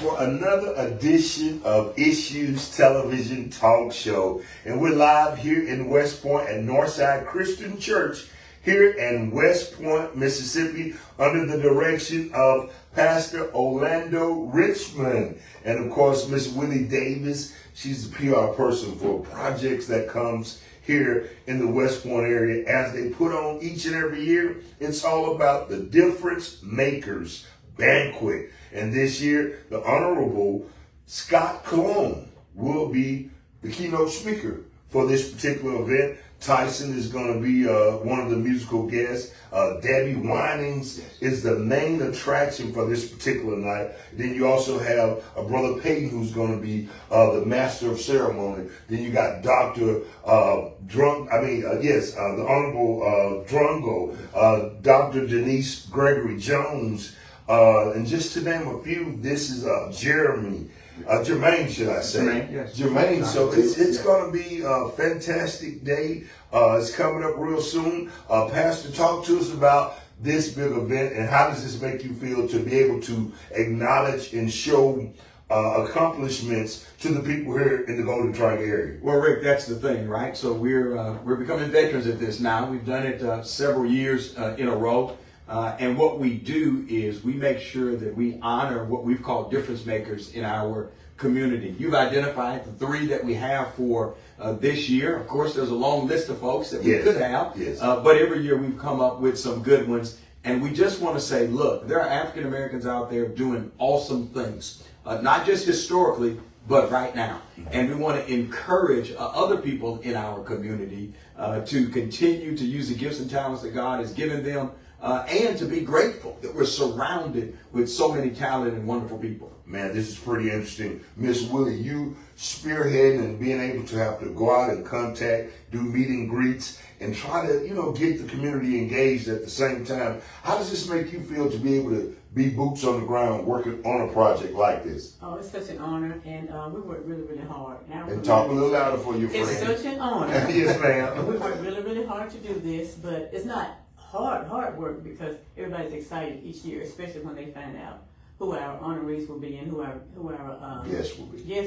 for another edition of Issues Television Talk Show. And we're live here in West Point at Northside Christian Church here in West Point, Mississippi, under the direction of Pastor Orlando Richmond. And of course, Miss Willie Davis, she's the PR person for projects that comes here in the West Point area as they put on each and every year. It's all about the Difference Makers Banquet. And this year, the Honorable Scott Cologne will be the keynote speaker for this particular event. Tyson is going to be one of the musical guests. Debbie Winings is the main attraction for this particular night. Then you also have Brother Peyton, who's going to be the master of ceremony. Then you got Dr. The Honorable Drungo, Dr. Denise Gregory Jones, and just to name a few. This is Jermaine, should I say? Jermaine, yes. Jermaine. So it's going to be a fantastic day. It's coming up real soon. Pastor, talk to us about this big event and how does this make you feel to be able to acknowledge and show accomplishments to the people here in the Golden Triangle area? Well, Rick, that's the thing, right? So we're becoming veterans at this now. We've done it several years in a row. And what we do is we make sure that we honor what we've called difference makers in our community. You've identified the three that we have for this year. Of course, there's a long list of folks that we could have, but every year we've come up with some good ones. And we just want to say, look, there are African Americans out there doing awesome things, not just historically, but right now. And we want to encourage other people in our community to continue to use the gifts and talents that God has given them, and to be grateful that we're surrounded with so many talented and wonderful people. Man, this is pretty interesting. Miss Willie, you spearheading and being able to have to go out and contact, do meet and greets, and try to, get the community engaged at the same time. How does this make you feel to be able to be boots on the ground working on a project like this? Oh, it's such an honor, and we work really, really hard. And talk a little louder for your friend. It's such an honor. Yes, ma'am. We work really, really hard to do this, but it's not hard work because everybody's excited each year, especially when they find out who our honorees will be and who our guests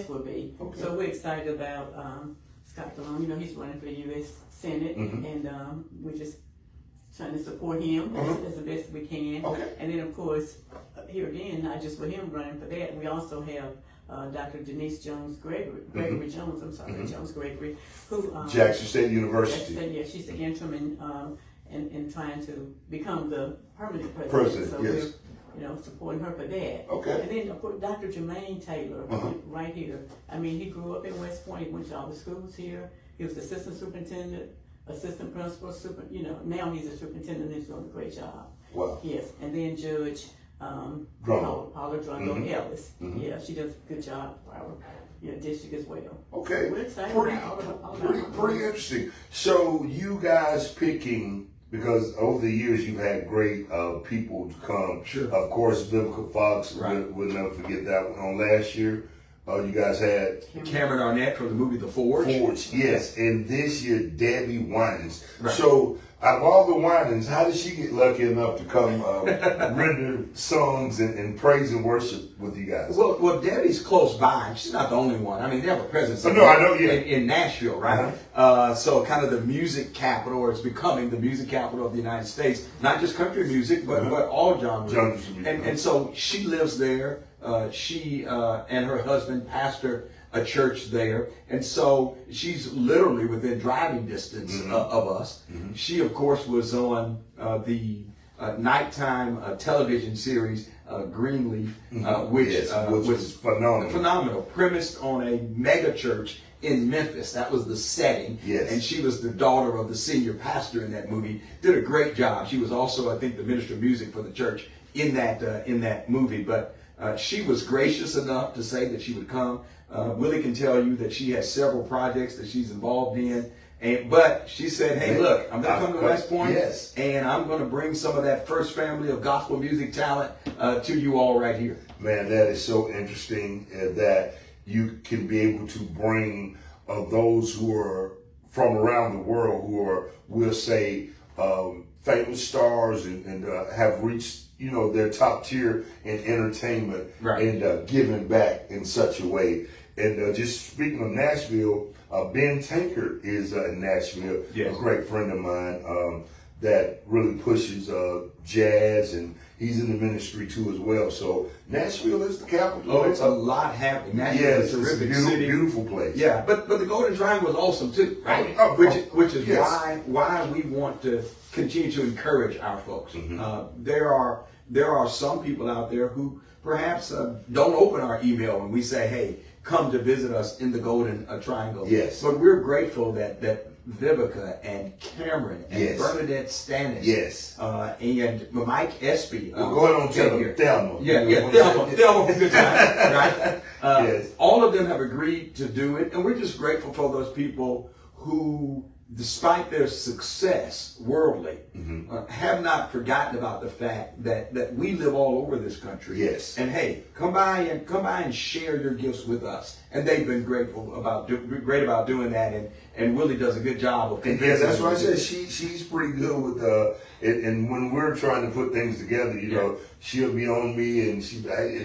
will be. Okay. So we're excited about Scott Cologne. He's running for the U.S. Senate, and we're just trying to support him as the best we can. Okay. And then, of course, here again, not just with him running for that, we also have Dr. Denise Jones Gregory, Jones Gregory, who Jackson State University. She's the interim and trying to become the permanent President. So yes. we're supporting her for that. Okay. And then, of course, Dr. Jermaine Taylor, right here. I mean, he grew up in West Point. He went to all the schools here. He was assistant superintendent, assistant principal, now he's a superintendent and he's doing a great job. Wow. Yes. And then Judge Paula Drungo Ellis. Yeah, she does a good job for our district as well. Okay. We're excited pretty interesting. So you guys picking, because over the years you've had great people to come. Sure. Of course, Vivica Fox, we'll never forget that one. On last year, you guys had Cameron Arnett from the movie The Forge. Yes. And this year, Debbie Winans. Right. So out of all the Winans, how did she get lucky enough to come render songs and praise and worship with you guys? Well, Debbie's close by. She's not the only one. I mean, they have a presence in Nashville, right? So kind of the music capital, or it's becoming the music capital of the United States. Not just country music, but all genres. And so she lives there. She and her husband pastor a church there, and so she's literally within driving distance of us. She, of course, was on the nighttime television series Greenleaf, which was phenomenal. Premised on a mega church in Memphis. That was the setting. Yes. And she was the daughter of the senior pastor in that movie. Did a great job. She was also, I think, the minister of music for the church in that movie. But she was gracious enough to say that she would come. Willie can tell you that she has several projects that she's involved in. But she said, hey, look, I'm going to come to West Point, and I'm going to bring some of that first family of gospel music talent to you all right here. Man, that is so interesting that you can be able to bring those who are from around the world who are, we'll say, famous stars and have reached they're top tier in entertainment Right. and giving back in such a way. And just speaking of Nashville, Ben Tankard is in Nashville, Yes. a great friend of mine that really pushes jazz, and he's in the ministry too as well. So Nashville is the capital. Oh, it's a lot happening. Nashville yes, is a it's a terrific beautiful, city. beautiful place. Yeah, but the Golden Triangle is awesome too, right? Oh, which is yes. why we want to continue to encourage our folks. Mm-hmm. There are some people out there who perhaps don't open our email when we say, "Hey, come to visit us in the Golden Triangle." Yes. But we're grateful that Vivica and Cameron and Yes. Bernadette Stannis, Yes. and Mike Espy. Well, go ahead and tell them, Thelma. Thelma from Good Time, right? Yes. All of them have agreed to do it, and we're just grateful for those people who, despite their success worldly, have not forgotten about the fact that we live all over this country. Yes. And hey, come by and share your gifts with us. And they've been great about doing that, and Willie does a good job of And convincing. that's why I them to do said it. she's pretty good with and when we're trying to put things together, she'll be on me and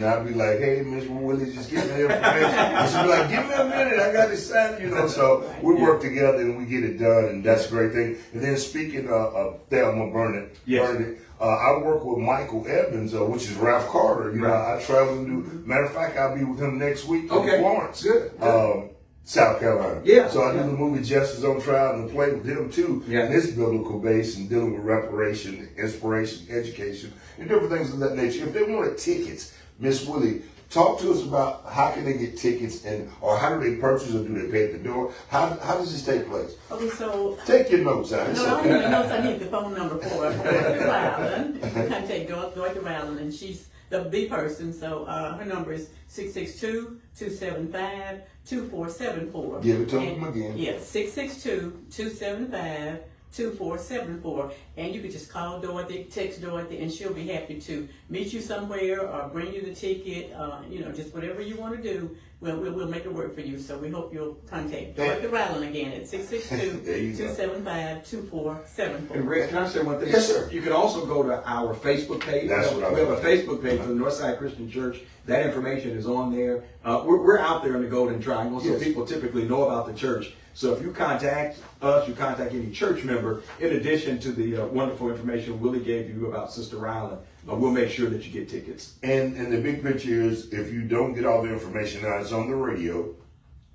I'll be like, hey, Miss Willie, just give me the information. And she'll be like, give me a minute, I got to sign, So we work together and we get it done, and that's a great thing. And then speaking of Thelma Bernadette, Yes. I work with Michael Evans, which is Ralph Carter. Right. I travel and do. Matter of fact, I'll be with him next week Okay. in Florence. Good. South Carolina. Yeah. So I do the movie Justice on Trial and play with him too. Yeah. And it's biblical based and dealing with reparation, inspiration, education, and different things of that nature. If they wanted tickets, Miss Willie, talk to us about how can they get tickets or how do they purchase or do they pay at the door? How does this take place? Okay, so Take your notes out. It's no, I don't okay. even know if I need the phone number for Dorothy Ryland. Contact Dorothy Ryland, and she's the person. So her number is 662-275-2474. Give it to them again. Yes, 662-275-2474. And you could just call Dorothy, text Dorothy, and she'll be happy to meet you somewhere or bring you the ticket. Just whatever you want to do. We'll make it work for you. So we hope you'll contact Dorothy Ryland again at 662-275-2474. And Rick, can I say one thing? Yes, sir. You can also go to our Facebook page. That's what I was We have a about to Facebook page for the Northside Christian Church. That information is on there. We're out there in the Golden Triangle, so Yes. people typically know about the church. So if you contact us, you contact any church member, in addition to the wonderful information Willie gave you about Sister Ryland, we'll make sure that you get tickets. And the big picture is, if you don't get all the information out, it's on the radio.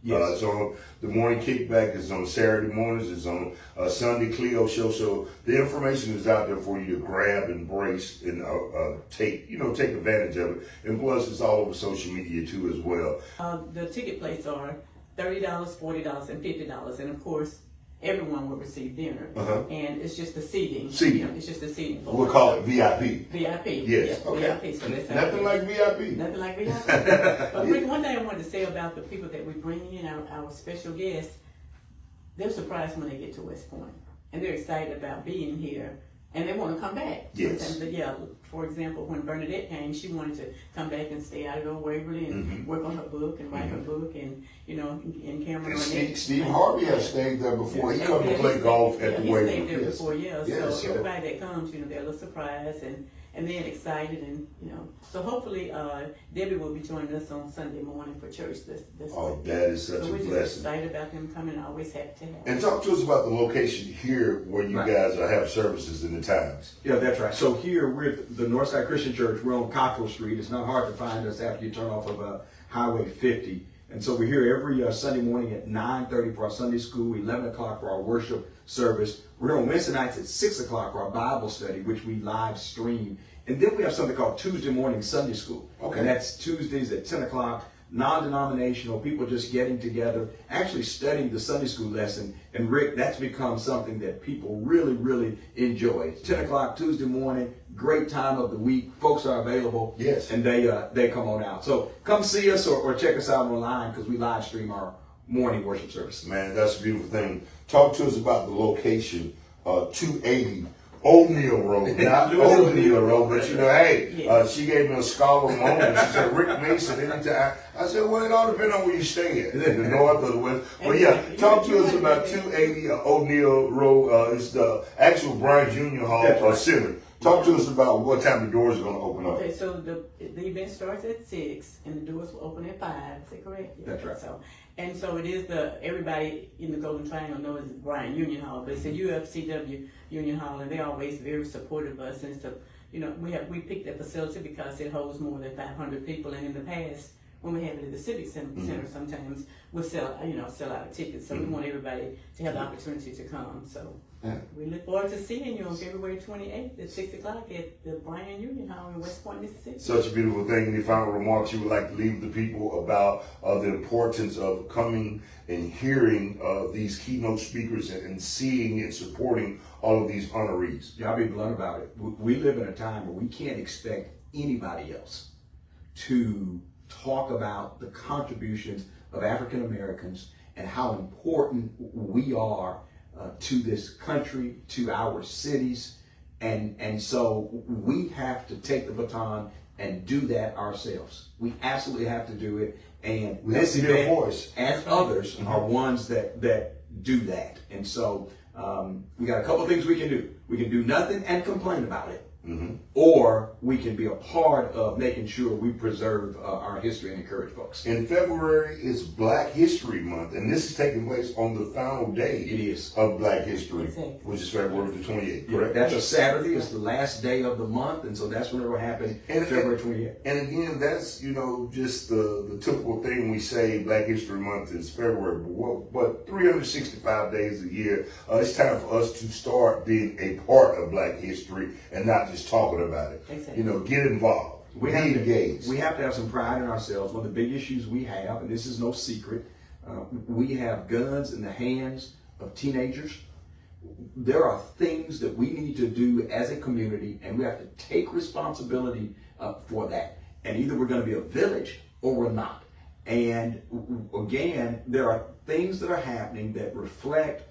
Yes. It's on the morning kickback. It's on Saturday mornings. It's on Sunday Cleo show. So the information is out there for you to grab, embrace, and take advantage of it. And plus, it's all over social media too as well. The ticket plates are $30, $40, and $50, and of course, everyone will receive dinner. And it's just the seating. Seating. It's just the seating. We'll call it VIP. VIP. Yes. Yeah, Okay. VIP. So that's how Nothing it like is. VIP. Nothing like VIP. But Rick, one thing I wanted to say about the people that we bring in, our special guests, they're surprised when they get to West Point, and they're excited about being here, and they want to come back. Yes. Sometimes, yeah. For example, when Bernadette came, she wanted to come back and stay out of Waverly and work on her book and write her book, and and Cameron. And Renee- Steve Harvey has stayed there before. He come to Yeah, play he golf stayed- at the he Waverly. stayed there Yes. before, yeah. Yes, So everybody that comes, they're a little surprised and then excited, and So hopefully, Debbie will be joining us on Sunday morning for church this Oh, week. that is such So a we're just blessing. excited about them coming. Always happy to have them. And talk to us about the location here where you Right. guys have services in the times. Yeah, that's right. So here we're at the Northside Christian Church. We're on Cockrell Street. It's not hard to find us after you turn off of Highway 50. And so we're here every Sunday morning at 9:30 for our Sunday school, 11 o'clock for our worship service. We're on Wednesday nights at 6 o'clock for our Bible study, which we live stream. And then we have something called Tuesday morning Sunday school. Okay. And that's Tuesdays at 10 o'clock. Non-denominational, people just getting together, actually studying the Sunday school lesson. And Rick, that's become something that people really, really enjoy. 10 o'clock Tuesday morning, great time of the week. Folks are available. Yes. And they come on out. So come see us or check us out online because we live stream our morning worship service. Man, that's a beautiful thing. Talk to us about the location, 280 O'Neill Road. Not O'Neill Road, but hey, Yes. she gave me a scholar moment. She said, Rick Mason, anytime. I said, well, it all depends on where you stay at, the north or the west. But yeah, talk to us about 280 O'Neill Road. It's the actual Bryant Junior Hall That's right. Center. Talk to us about what time the doors are going to open up. Okay, so the event starts at 6 and the doors will open at 5. Is that correct? Yeah. That's right. So it is everybody in the Golden Triangle knows it's Bryan Union Hall, but it's a UFCW Union Hall, and they're always very supportive of us. And so, we picked that facility because it holds more than 500 people, and in the past, when we have it at the Civic Center, sometimes we'll sell out tickets. So we want everybody to have the opportunity to come. So we look forward to seeing you on February 28th at 6 o'clock at the Bryan Union Hall in West Point, Mississippi. Such a beautiful thing. Any final remarks you would like to leave the people about the importance of coming and hearing these keynote speakers and seeing and supporting all of these honorees? Yeah, I'll be blunt about it. We live in a time where we can't expect anybody else to talk about the contributions of African Americans and how important we are to this country, to our cities, and so we have to take the baton and do that ourselves. We absolutely have to do it, and We have this to be their event voice. and others are ones that do that. And so we got a couple of things we can do. We can do nothing and complain about it. Or we can be a part of making sure we preserve our history and encourage folks. In February is Black History Month, and this is taking place on the final day It is. of Black History, Exactly. which is February the 28th, Yeah, correct? that's a Saturday. It's the last day of the month, and so that's when it will happen, February 28th. And again, that's, just the typical thing we say Black History Month is February, but 365 days a year, it's time for us to start being a part of Black history and not just talking about it. Exactly. Get involved. We Be engaged. have to have some pride in ourselves. One of the big issues we have, and this is no secret, we have guns in the hands of teenagers. There are things that we need to do as a community, and we have to take responsibility for that. And either we're going to be a village or we're not. And again, there are things that are happening that reflect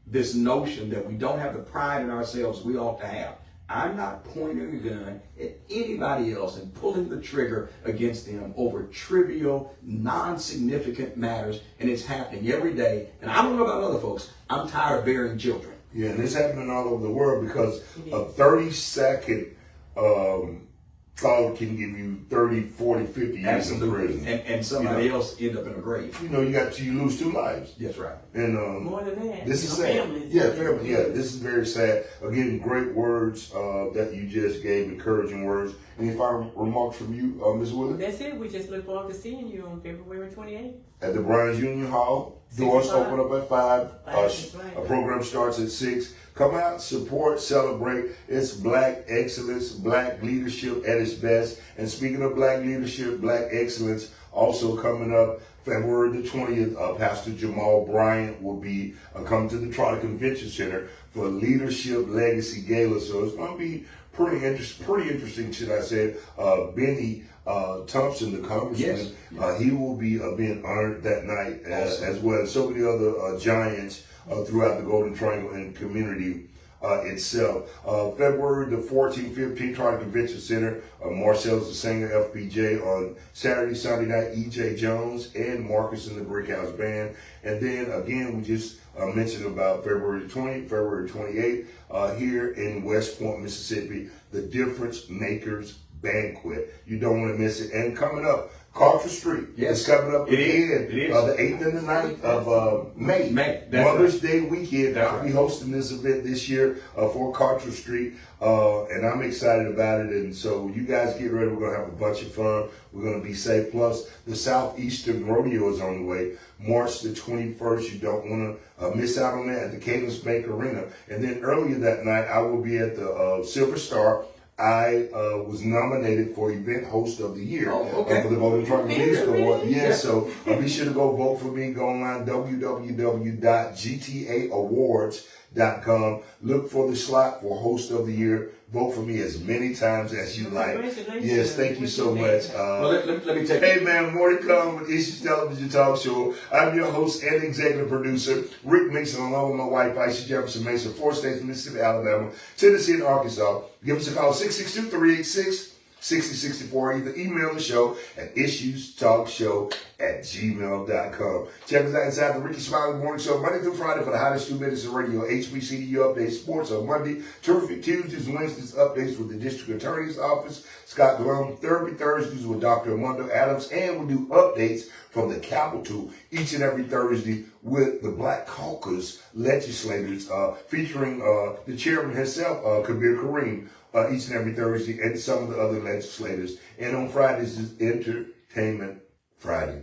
this notion that we don't have the pride in ourselves we ought to have. I'm not pointing a gun at anybody else and pulling the trigger against them over trivial, non-significant matters, and it's happening every day. And I don't know about other folks. I'm tired of bearing children. Yeah, and it's happening all over the world because a 30-second thought can give you 30, 40, 50 years in Absolutely. prison. And somebody else end up in a grave. You lose 2 lives. That's right. And More than that, this is sad. families. Yeah, family. Yeah, this is very sad. Again, great words that you just gave, encouraging words. Any final remarks from you, Ms. Willis? That's it. We just look forward to seeing you on February 28th. At the Bryan Union Hall. 6 Doors o'clock. open up at 5. That's right. A program starts at 6. Come out, support, celebrate. It's Black excellence, Black leadership at its best. And speaking of Black leadership, Black excellence, also coming up February the 20th, Pastor Jamal Bryant will be coming to the Trotter Convention Center for Leadership Legacy Gala. So it's going to be pretty interesting, should I say. Benny Thompson, the congressman, he will be being honored that night as well as so many other giants throughout the Golden Triangle and community itself. February the 14th, 15th, Trotter Convention Center. Marcel's the singer, FPJ on Saturday, Sunday night, E.J. Jones and Marcus and the Brick House Band. And then again, we just mentioned about February 20th, February 28th, here in West Point, Mississippi, the Difference Makers Banquet. You don't want to miss it. And coming up, Carter Street. Yes. It's coming up It again. is. It is. The 8th and the 9th of May. That's Mother's right. Day weekend. That's I'll be right. hosting this event this year for Carter Street. And I'm excited about it. And so you guys get ready. We're going to have a bunch of fun. We're going to be safe. Plus, the Southeastern Rodeo is on the way. March the 21st. You don't want to miss out on that at the Cadence Bank Arena. And then earlier that night, I will be at the Silver Star. I was nominated for Event Host of the Year for the Golden Triangle Music Award. Yeah, so be sure to go vote for me. Go online, www.gtaawards.com. Look for the slot for Host of the Year. Vote for me as many times as you like. Congratulations. Yes, thank you so much. Well, let me take Hey man, more to come with Issues Television Talk Show. I'm your host and executive producer, Rick Mason, along with my wife, Aisha Jefferson Mason, 4 states, Mississippi, Alabama, Tennessee, and Arkansas. Give us a call, 662-386 6064. Either email the show at issuestalkshow@gmail.com. Check us out inside the Ricky Smiley Morning Show, Monday through Friday for the hottest 2 minutes of radio. HBCU updates, sports on Monday, terrific Tuesdays and Wednesdays updates with the District Attorney's Office, Scott Glum, Thursdays with Dr. Armando Adams, and we'll do updates from the Capitol each and every Thursday with the Black Caucus legislators, featuring the chairman himself, Kabir Kareem, each and every Thursday, and some of the other legislators. And on Fridays is Entertainment Friday.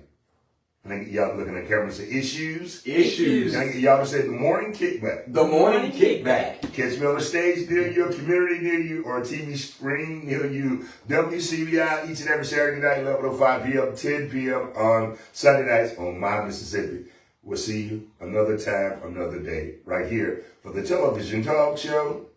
And I get y'all looking at the camera and say, issues. Issues. And I get y'all to say, the morning kickback. The morning kickback. Catch me on the stage near you, community near you, or a TV screen near you. WCBI each and every Saturday night, 11:05 p.m., 10 p.m. on Sunday nights on My Mississippi. We'll see you another time, another day, right here for the television talk show,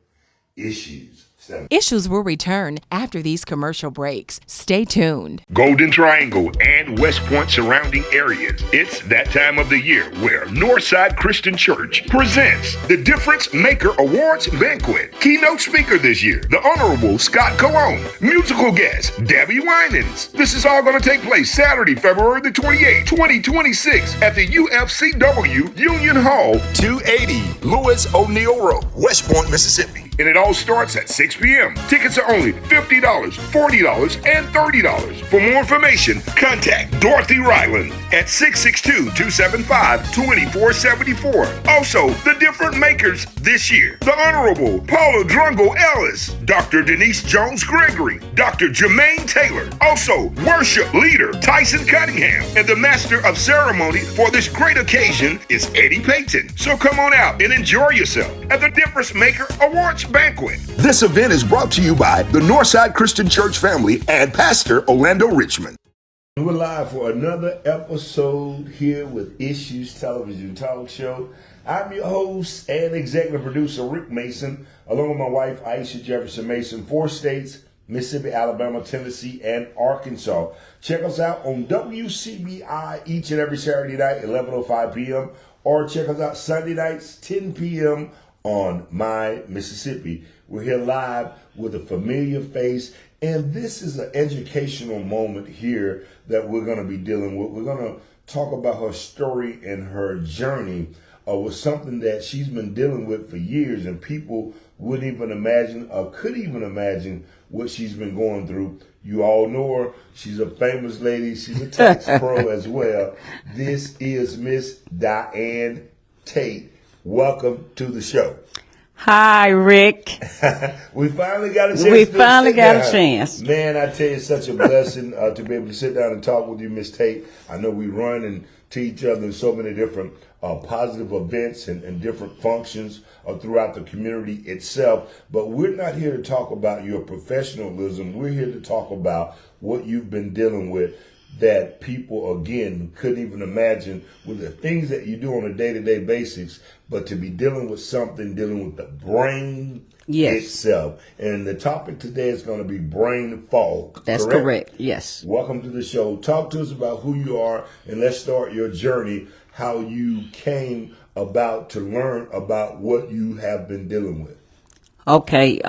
Issues. Issues will return after these commercial breaks. Stay tuned. Golden Triangle and West Point surrounding areas. It's that time of the year where Northside Christian Church presents the Difference Maker Awards Banquet. Keynote speaker this year, the Honorable Scott Cologne. Musical guest, Debbie Winans. This is all going to take place Saturday, February the 28th, 2026 at the UFCW Union Hall, 280 Lewis O'Neill Road, West Point, Mississippi. And it all starts at 6 p.m. Tickets are only $50, $40, and $30. For more information, contact Dorothy Ryland at 662-275-2474. Also, the different makers this year: the Honorable Paula Drungo Ellis, Dr. Denise Jones Gregory, Dr. Jermaine Taylor. Also, worship leader Tyson Cunningham. And the master of ceremony for this great occasion is Eddie Payton. So come on out and enjoy yourself at the Difference Maker Awards Banquet. This event is brought to you by the Northside Christian Church family and Pastor Orlando Richmond. We're live for another episode here with Issues Television Talk Show. I'm your host and executive producer, Rick Mason, along with my wife, Aisha Jefferson Mason, 4 states, Mississippi, Alabama, Tennessee, and Arkansas. Check us out on WCBI each and every Saturday night, 11:05 p.m., or check us out Sunday nights, 10 p.m., on My Mississippi. We're here live with a familiar face, and this is an educational moment here that we're going to be dealing with. We're going to talk about her story and her journey with something that she's been dealing with for years, and people wouldn't even imagine or could even imagine what she's been going through. You all know her. She's a famous lady. She's a tax pro as well. This is Miss Diane Tate. Welcome to the show. Hi, Rick. We finally got a chance. chance. Man, I tell you, it's such a blessing to be able to sit down and talk with you, Miss Tate. I know we run into each other in so many different positive events and different functions throughout the community itself. But we're not here to talk about your professionalism. We're here to talk about what you've been dealing with that people, again, couldn't even imagine with the things that you do on a day-to-day basis, but to be dealing with something, dealing with the brain itself. And the topic today is going to be brain fog. That's correct, yes. Welcome to the show. Talk to us about who you are, and let's start your journey, how you came about to learn about what you have been dealing with. Okay,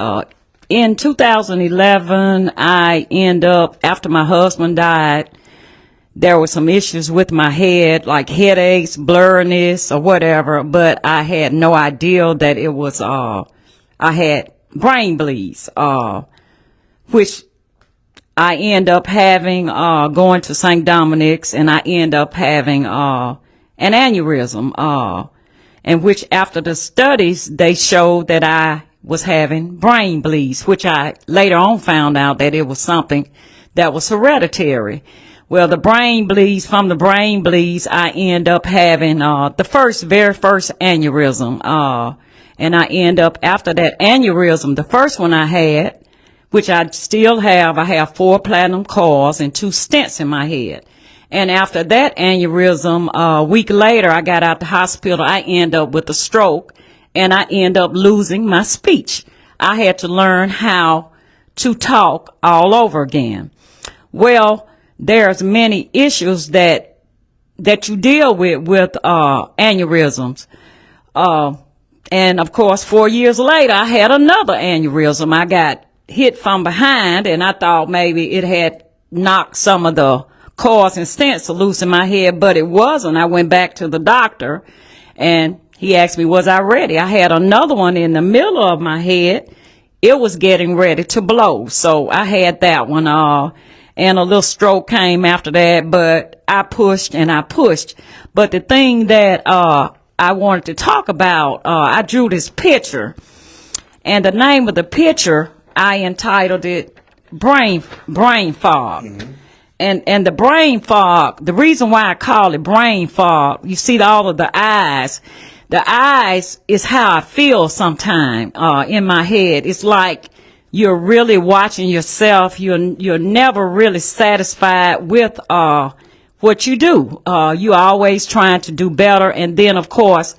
in 2011, I end up, after my husband died, there were some issues with my head, like headaches, blurriness, or whatever, but I had no idea that it was, I had brain bleeds, which I end up having, going to St. Dominic's, and I end up having, an aneurysm, in which after the studies, they showed that I was having brain bleeds, which I later on found out that it was something that was hereditary. Well, from the brain bleeds, I end up having, the very first aneurysm, and I end up, after that aneurysm, the first one I had, which I still have, I have 4 platinum coils and 2 stents in my head. And after that aneurysm, a week later, I got out the hospital, I end up with a stroke, and I end up losing my speech. I had to learn how to talk all over again. Well, there's many issues that you deal with aneurysms. And of course, 4 years later, I had another aneurysm. I got hit from behind, and I thought maybe it had knocked some of the cords and stents loose in my head, but it wasn't. I went back to the doctor, and he asked me, was I ready? I had another one in the middle of my head. It was getting ready to blow, so I had that one, and a little stroke came after that, but I pushed and I pushed. But the thing that I wanted to talk about, I drew this picture, and the name of the picture, I entitled it brain fog. Mm-hmm. And the brain fog, the reason why I call it brain fog, you see all of the eyes. The eyes is how I feel sometimes in my head. It's like you're really watching yourself. You're never really satisfied with what you do. You're always trying to do better. And then, of course,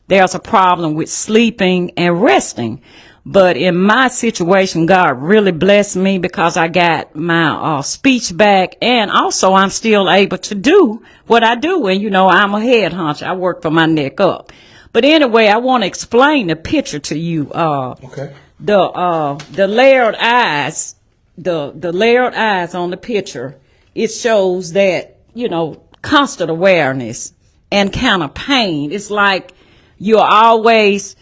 there's a problem with sleeping and resting. But in my situation, God really blessed me because I got my speech back, and also I'm still able to do what I do. And, I'm a head hunch. I work from my neck up. But anyway, I want to explain the picture to you. Okay. The layered eyes, the layered eyes on the picture, it shows that, constant awareness and kind of pain. It's like you're always,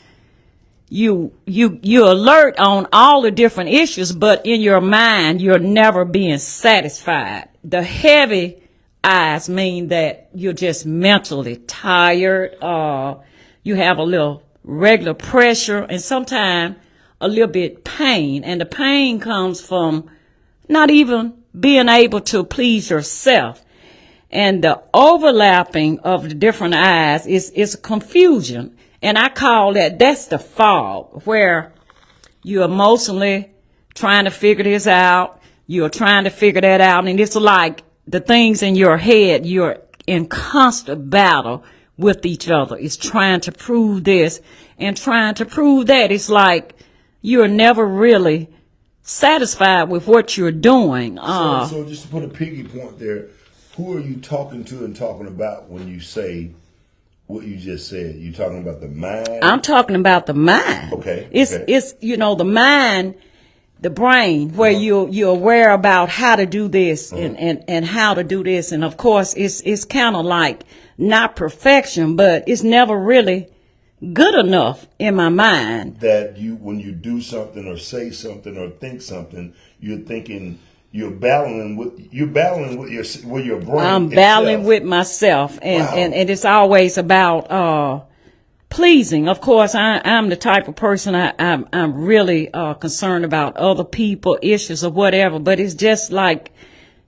you're alert on all the different issues, but in your mind, you're never being satisfied. The heavy eyes mean that you're just mentally tired. You have a little regular pressure and sometimes a little bit pain. And the pain comes from not even being able to please yourself. And the overlapping of the different eyes is confusion. And I call that's the fog, where you're emotionally trying to figure this out. You're trying to figure that out. And it's like the things in your head, you're in constant battle with each other. It's trying to prove this and trying to prove that. It's like you're never really satisfied with what you're doing. So just to put a piggy point there, who are you talking to and talking about when you say what you just said? You talking about the mind? I'm talking about the mind. Okay. It's the mind, the brain, where you're aware about how to do this and how to do this. And of course, it's kind of like not perfection, but it's never really good enough in my mind. That when you do something or say something or think something, you're thinking you're battling with your brain. I'm battling with myself, and it's always about pleasing. Of course, I'm the type of person I'm really concerned about other people, issues or whatever. But it's just like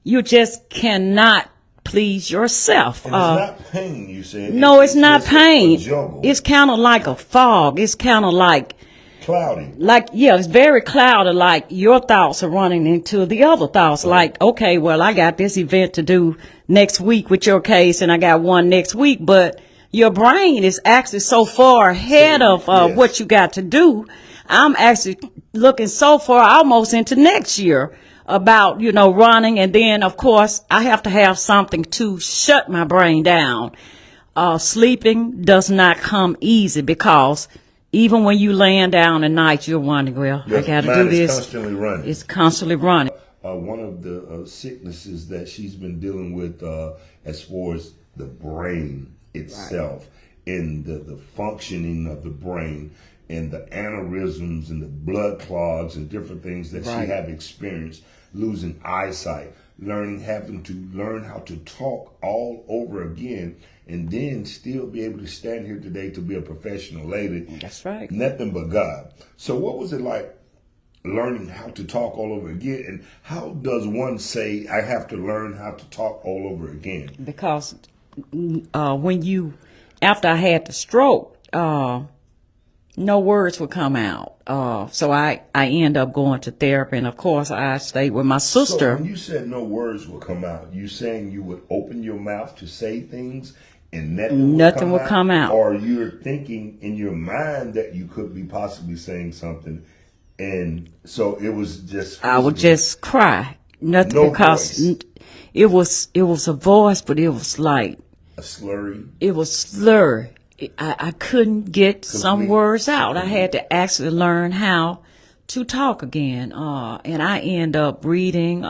you just cannot please yourself. And it's not pain, you said. No, it's not pain. It's kind of like a fog. It's kind of like cloudy. It's very cloudy. Like your thoughts are running into the other thoughts. Right. Like, okay, well, I got this event to do next week with your case, and I got one next week. But your brain is actually so far ahead of what you got to do. I'm actually looking so far almost into next year about, running. And then, of course, I have to have something to shut my brain down. Sleeping does not come easy because even when you laying down at night, you're wondering, well, I got to do this. Constantly running. It's constantly running. One of the sicknesses that she's been dealing with as far as the brain itself, and the functioning of the brain, and the aneurysms and the blood clogs and different things that she have experienced, losing eyesight, having to learn how to talk all over again, and then still be able to stand here today to be a professional lady. That's right. Nothing but God. So what was it like learning how to talk all over again? And how does one say, I have to learn how to talk all over again? Because after I had the stroke, no words would come out. So I end up going to therapy, and of course I stayed with my sister. So when you said no words would come out, you saying you would open your mouth to say things and nothing would come out? Or you're thinking in your mind that you could be possibly saying something, and so it was just I would just cry. Nothing, no because voice. It was a voice, but it was like a slurry. It was slurry. I couldn't get some words out. I had to actually learn how to talk again. And I end up reading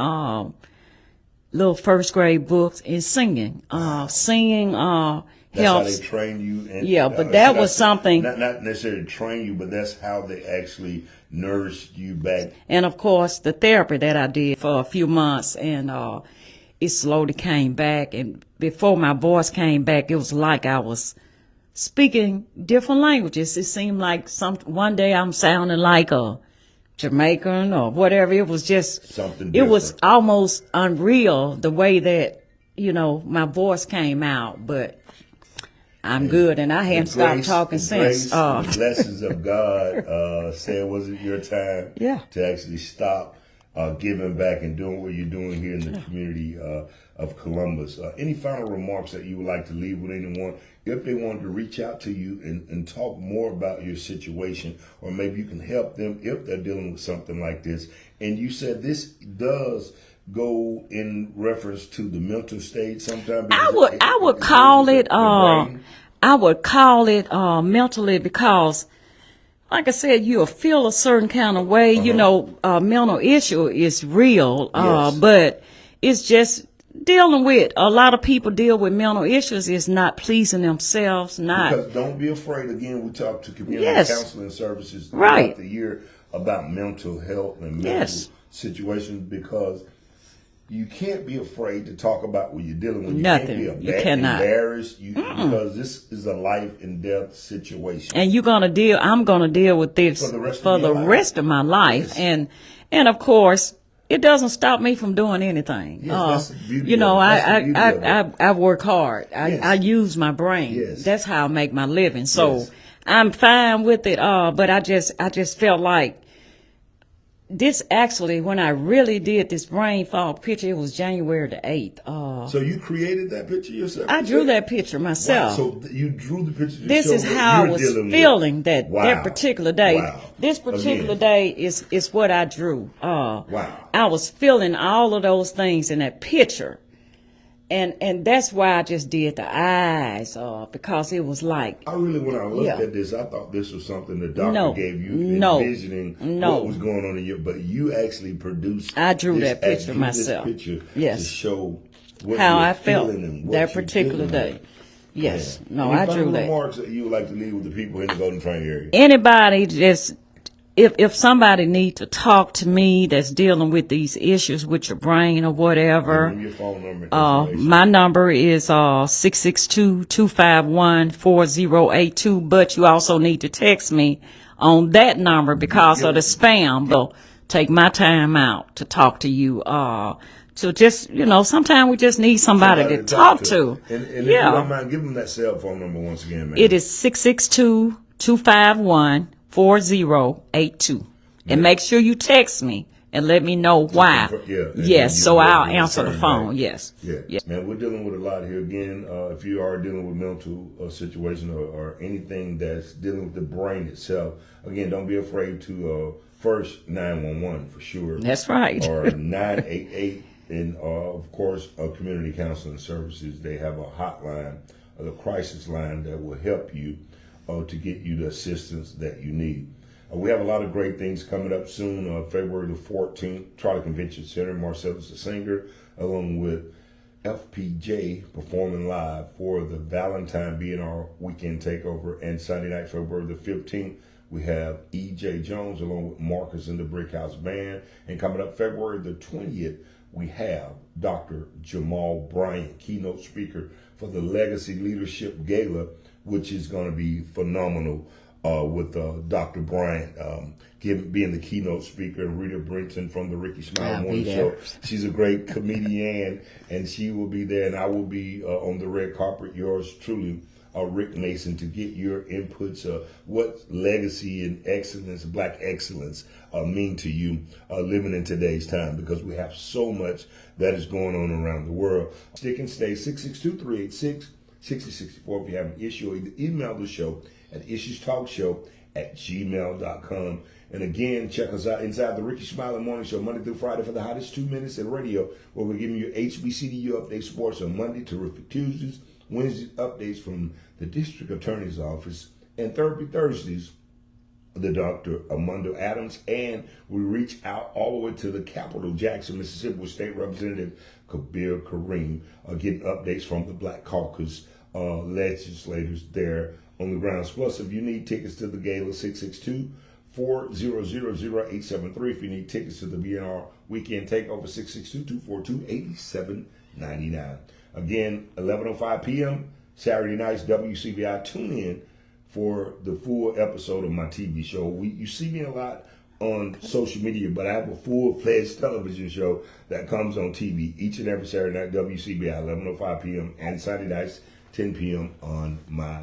little first grade books and singing. Singing That's how helps. they train you. And, Yeah, but that was something. Not necessarily train you, but that's how they actually nourished you back. And of course, the therapy that I did for a few months, and it slowly came back. And before my voice came back, it was like I was speaking different languages. It seemed like one day I'm sounding like a Jamaican or whatever. It was just Something It was different. almost unreal the way that my voice came out, but I'm good, and I hadn't stopped talking since. The blessings of God said, was it your time Yeah. to actually stop giving back and doing what you're doing here in the community of Columbus? Any final remarks that you would like to leave with anyone if they wanted to reach out to you and talk more about your situation, or maybe you can help them if they're dealing with something like this? And you said this does go in reference to the mental state sometimes. I would call it mentally, because like I said, you'll feel a certain kind of way. Mental issue is real, Yes. but it's just dealing with, a lot of people deal with mental issues is not pleasing themselves, Because don't be afraid. Again, we talk to community Yes. counseling services Right. throughout the year about mental health and mental Yes. situations, because you can't be afraid to talk about what you're dealing with. Nothing. You can't be You cannot. embarrassed because this is a life and death situation. and I'm gonna deal with this For the rest of for your the life. rest of my life. Yes. And of course, it doesn't stop me from doing anything. Yes, that's the beauty of it. That's the beauty of it. I work hard. Yes. I use my brain. Yes. That's how I make my living. So Yes. I'm fine with it. But I just felt like this, actually, when I really did this brain fog picture, it was January the 8th. So you created that picture yourself? I drew that picture Wow. myself. So you drew the picture. To This show is what how I you're was dealing with. feeling that Wow. particular day. Wow. This particular Again. day is what I drew. Wow. I was feeling all of those things in that picture. And that's why I just did the eyes, because it was like, When I looked Yeah. at this, I thought this was something the doctor No. gave you, No. envisioning No. what was going on in your. But you actually produced. I drew that drew picture myself. This picture Yes. to show what how you're I felt feeling and what that you're particular dealing day. with. Yes. Yeah. No, Any I final drew that. remarks that you would like to leave with the people in the Golden Triangle area? Anybody just, if somebody need to talk to me that's dealing with these issues with your brain or whatever, Give me your phone number. and information. my number is 662-251-4082, but you also need to text me on that number because of the spam. But take my time out to talk to you. So just, sometimes we just need somebody to talk to. And if you Yeah. don't mind, give them that cell phone number once again, man. It is 662-251-4082. And make sure you text me and let me know why. Yeah, and Yes, you so will I'll be answer the returned phone. back. Yes. Yeah. Man, we're dealing with a lot here. Again, if you are dealing with mental situation or anything that's dealing with the brain itself, again, don't be afraid to first 911 for sure. That's right. Or 988. And of course, community counseling services. They have a hotline, the crisis line that will help you to get you the assistance that you need. We have a lot of great things coming up soon. February the 14th, Trolley Convention Center, Marcellus the Singer, along with FPJ performing live for the Valentine B&R Weekend Takeover. And Sunday night, February the 15th, we have E.J. Jones along with Marcus and the Brick House Band. And coming up February the 20th, we have Dr. Jamal Bryant, keynote speaker for the Legacy Leadership Gala, which is going to be phenomenal. With Dr. Bryant being the keynote speaker, and Rita Brinton from the Ricky Smiley I'll Morning be Show. there. She's a great comedian, and she will be there, and I will be on the red carpet. Yours truly, Rick Mason, to get your inputs of what legacy and excellence, Black excellence, mean to you living in today's time, because we have so much that is going on around the world. Stick and stay, 662-386-6064. If you have an issue, either email the show at issuestalkshow@gmail.com. And again, check us out inside the Ricky Smiley Morning Show, Monday through Friday, for the hottest 2 minutes in radio, where we're giving you HBCDU update sports on Monday, terrific Tuesdays, Wednesday updates from the District Attorney's Office, and Thursdays, the Dr. Armando Adams, and we reach out all the way to the capital, Jackson, Mississippi, with State Representative Kabir Kareem, getting updates from the Black Caucus legislators there on the grounds. Plus, if you need tickets to the gala, 662-400-0873. If you need tickets to the BNR Weekend Takeover, 662-242-8799. Again, 11:05 p.m. Saturday nights, WCBI. Tune in for the full episode of my TV show. You see me a lot on social media, but I have a full-fledged television show that comes on TV each and every Saturday night, WCBI, 11:05 p.m. and Saturday nights, 10 p.m. on my